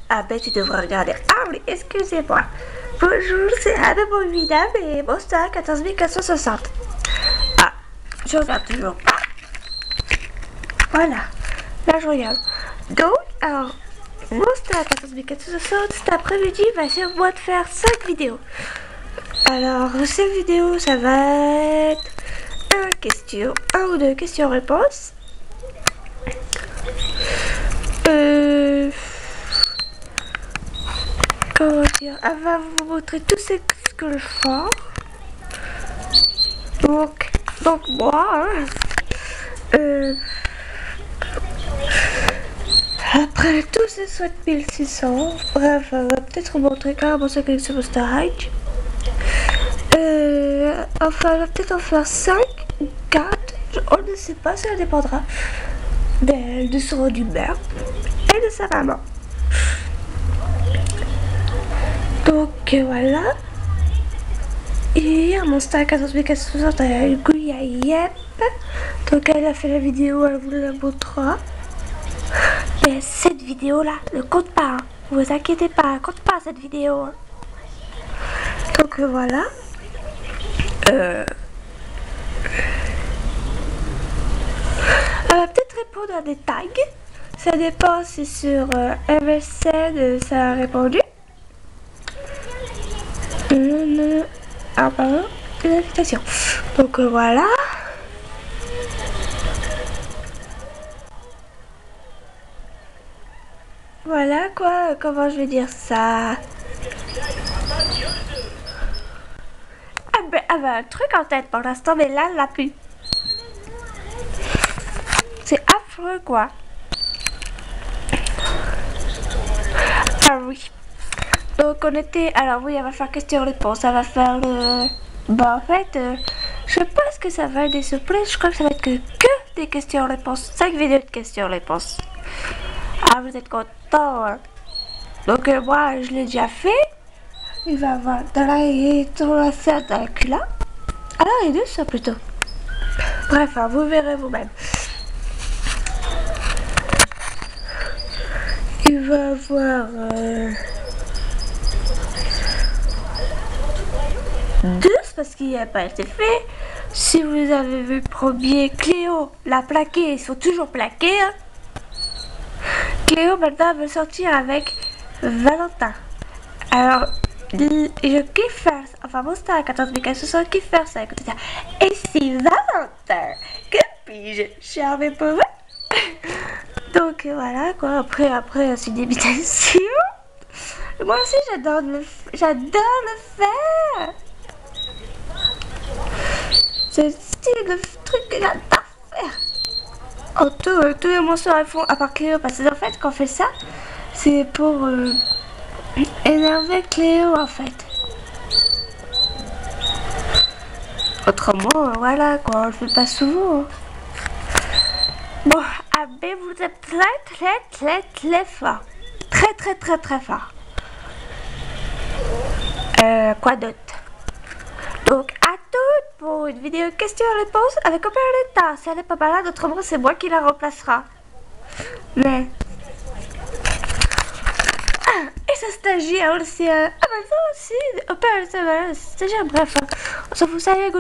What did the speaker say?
Ah ben tu devrais regarder. Ah oui, excusez-moi. Bonjour, c'est Anne Boivina et mon star 14460. Ah, je regarde toujours pas. Voilà, là je regarde. Donc, alors, mon star 14460, cet après-midi, va ser moi de faire 5 vidéos. Alors, ces vidéos, ça va être un ou deux questions-réponses. Comment dire, elle va vous montrer tout ce que je fais. Donc moi, après tout ce soit 1600, bref, elle va peut-être vous montrer comment ça que c'est Monster High. Enfin, elle va peut-être en faire 5 ou 4, on ne sait pas, ça dépendra de son humeur et de sa maman. Donc voilà. Et hier, mon star 14460 a eu Yep. Donc elle a fait la vidéo, elle vous la montrera. Mais cette vidéo-là ne compte pas. Hein. Vous inquiétez pas, elle compte pas cette vidéo. Hein. Donc voilà. Elle va peut-être répondre à des tags. Ça dépend si sur MSN ça a répondu. Ah pardon, une invitation. Donc voilà. Voilà quoi, comment je vais dire ça. Elle avait un truc en tête pour l'instant, mais là, elle l'a plus. C'est affreux quoi. Ah oui. Donc on était... Alors oui, elle va faire question-réponse. Elle va faire le... Bah en fait, je pense que ça va être des surprises. Je crois que ça va être que des questions-réponses. 5 vidéos de questions-réponses. Ah, vous êtes content hein? Donc moi, je l'ai déjà fait. Il va avoir dans la serre dans la culotte. Alors, les deux, ça plutôt. Bref, hein, vous verrez vous-même. Il va avoir... deux, parce qu'il n'a pas été fait. Si vous avez vu le premier, Cléo l'a plaqué, ils sont toujours plaqués. Hein. Cléo maintenant veut sortir avec Valentin. Alors, je kiffe faire ça. Enfin, mon star 14460 kiffe faire ça. Écoutez ça. Et si Valentin, que puis-je charmer pour vous? Donc voilà quoi. Après, c'est une imitation. Moi aussi, j'adore le faire. C'est le style de truc que j'adore faire. Oh, tous les monstres ils font, à part Cléo, parce que en fait, quand on fait ça, c'est pour énerver Cléo, en fait. Autrement, voilà, quoi, on le fait pas souvent. Bon, AB, vous êtes très fort. Très fort. Quoi d'autre? Donc, à toutes pour une vidéo question-réponse avec Opéra. Si elle n'est pas malade, autrement, c'est moi qui la remplacera. Mais... Ah, et sa stagiaire aussi. Ah, bah ça aussi. Opéra, c'est stagiaire, bref. On s'en fout, ça y est,